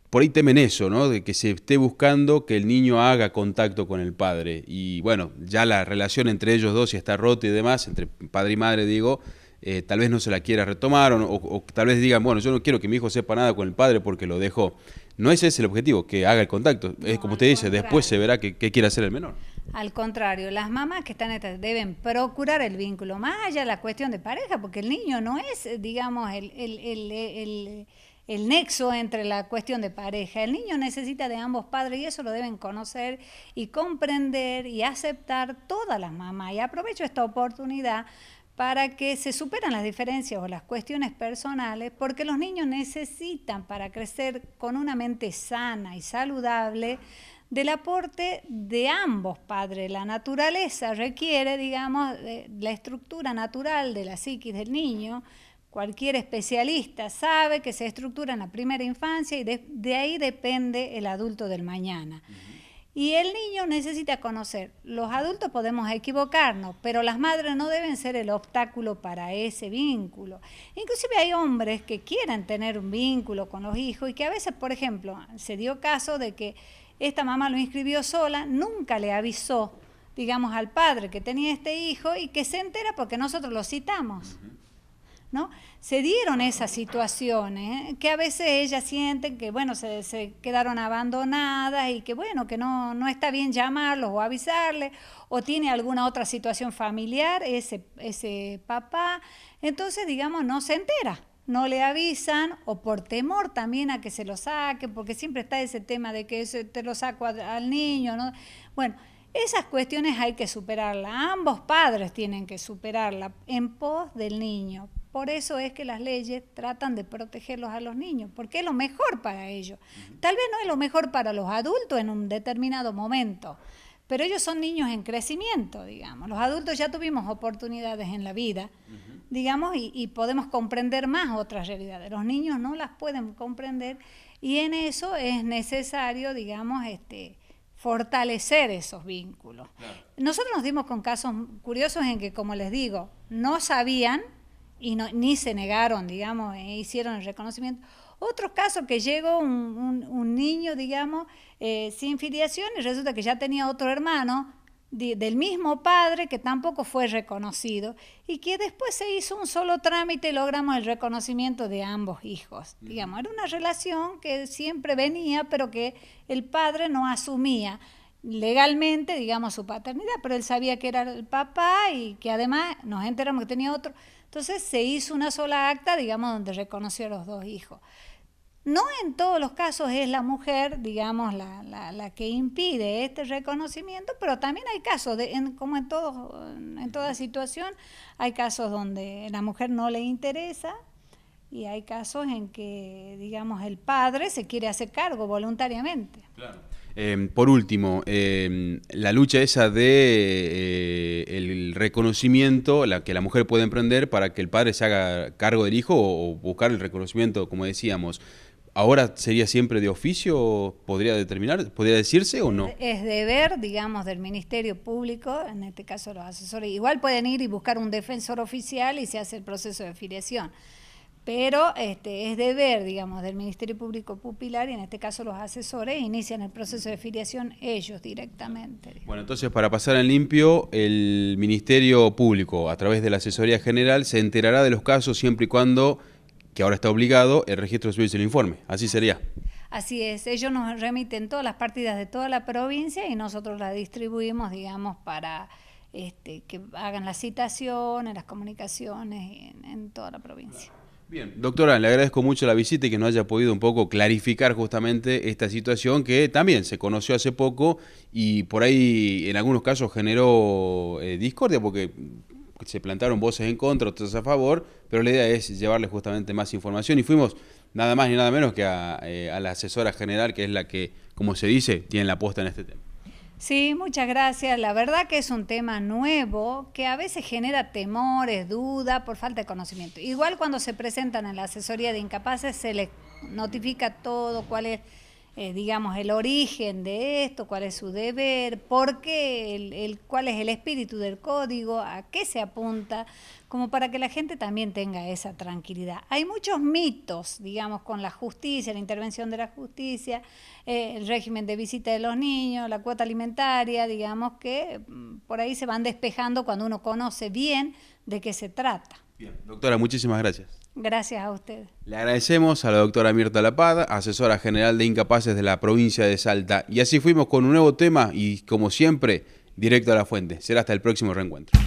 por ahí temen eso, ¿no? De que se esté buscando que el niño haga contacto con el padre. Y bueno, ya la relación entre ellos dos, si está rota y demás, entre padre y madre, digo, tal vez no se la quiera retomar o tal vez digan, bueno, yo no quiero que mi hijo sepa nada con el padre porque lo dejó. No ese es el objetivo, que haga el contacto. Es como usted dice, después se verá qué quiere hacer el menor. Al contrario, las mamás que están deben procurar el vínculo, más allá de la cuestión de pareja, porque el niño no es, digamos, el nexo entre la cuestión de pareja. El niño necesita de ambos padres y eso lo deben conocer y comprender y aceptar todas las mamás. Y aprovecho esta oportunidad para que se superen las diferencias o las cuestiones personales, porque los niños necesitan, para crecer con una mente sana y saludable, del aporte de ambos padres. La naturaleza requiere, digamos, la estructura natural de la psiquis del niño. Cualquier especialista sabe que se estructura en la primera infancia y de ahí depende el adulto del mañana. Y el niño necesita conocer. Los adultos podemos equivocarnos, pero las madres no deben ser el obstáculo para ese vínculo. Inclusive hay hombres que quieren tener un vínculo con los hijos y que a veces, por ejemplo, se dio caso de que esta mamá lo inscribió sola, nunca le avisó, digamos, al padre que tenía este hijo y que se entera porque nosotros lo citamos, ¿no? Se dieron esas situaciones, que a veces ellas sienten que, bueno, se quedaron abandonadas y que, bueno, que no está bien llamarlos o avisarles, o tiene alguna otra situación familiar ese papá, entonces, digamos, no se entera. No le avisan o por temor también a que se lo saquen, porque siempre está ese tema de que te lo saco al niño, ¿no? Bueno, esas cuestiones hay que superarlas. Ambos padres tienen que superarla en pos del niño. Por eso es que las leyes tratan de protegerlos a los niños, porque es lo mejor para ellos. Tal vez no es lo mejor para los adultos en un determinado momento, pero ellos son niños en crecimiento, digamos. Los adultos ya tuvimos oportunidades en la vida, digamos, y podemos comprender más otras realidades. Los niños no las pueden comprender y en eso es necesario, digamos, fortalecer esos vínculos. Claro. Nosotros nos dimos con casos curiosos en que, como les digo, no sabían y ni se negaron, digamos, hicieron el reconocimiento. Otros casos que llegó un niño, digamos, sin filiación y resulta que ya tenía otro hermano del mismo padre que tampoco fue reconocido y que después se hizo un solo trámite y logramos el reconocimiento de ambos hijos. Digamos, era una relación que siempre venía, pero que el padre no asumía legalmente, digamos, su paternidad, pero él sabía que era el papá y que además nos enteramos que tenía otro. Entonces se hizo una sola acta, digamos, donde reconoció a los dos hijos. No en todos los casos es la mujer, digamos, la que impide este reconocimiento, pero también hay casos, como en toda situación, hay casos donde la mujer no le interesa y hay casos en que, digamos, el padre se quiere hacer cargo voluntariamente. Claro. Por último, la lucha esa de el reconocimiento, que la mujer puede emprender para que el padre se haga cargo del hijo o buscar el reconocimiento, como decíamos, ¿ahora sería siempre de oficio? ¿Podría decirse o no? Es deber, digamos, del Ministerio Público, en este caso los asesores. Igual pueden ir y buscar un defensor oficial y se hace el proceso de filiación. Pero es deber, digamos, del Ministerio Público Pupilar y en este caso los asesores inician el proceso de filiación ellos directamente. Digamos. Bueno, entonces para pasar en limpio, el Ministerio Público a través de la Asesoría General se enterará de los casos siempre y cuando, que ahora está obligado, el registro civil se lo informe. Así sería. Así es, ellos nos remiten todas las partidas de toda la provincia y nosotros las distribuimos, digamos, para que hagan las citaciones, las comunicaciones en toda la provincia. Bien, doctora, le agradezco mucho la visita y que nos haya podido un poco clarificar justamente esta situación que también se conoció hace poco y por ahí en algunos casos generó discordia porque se plantaron voces en contra, otras a favor, pero la idea es llevarle justamente más información y fuimos nada más ni nada menos que a la asesora general, que es la que, como se dice, tiene la posta en este tema. Sí, muchas gracias. La verdad que es un tema nuevo que a veces genera temores, dudas por falta de conocimiento. Igual cuando se presentan en la asesoría de incapaces se les notifica todo, cuál es, digamos, el origen de esto, cuál es su deber, por qué, cuál es el espíritu del código, a qué se apunta, como para que la gente también tenga esa tranquilidad. Hay muchos mitos, digamos, con la justicia, la intervención de la justicia, el régimen de visita de los niños, la cuota alimentaria, digamos, que por ahí se van despejando cuando uno conoce bien de qué se trata. Bien, doctora, muchísimas gracias. Gracias a ustedes. Le agradecemos a la doctora Mirta Lapada, asesora general de Incapaces de la provincia de Salta. Y así fuimos con un nuevo tema y, como siempre, directo a la fuente. Será hasta el próximo reencuentro.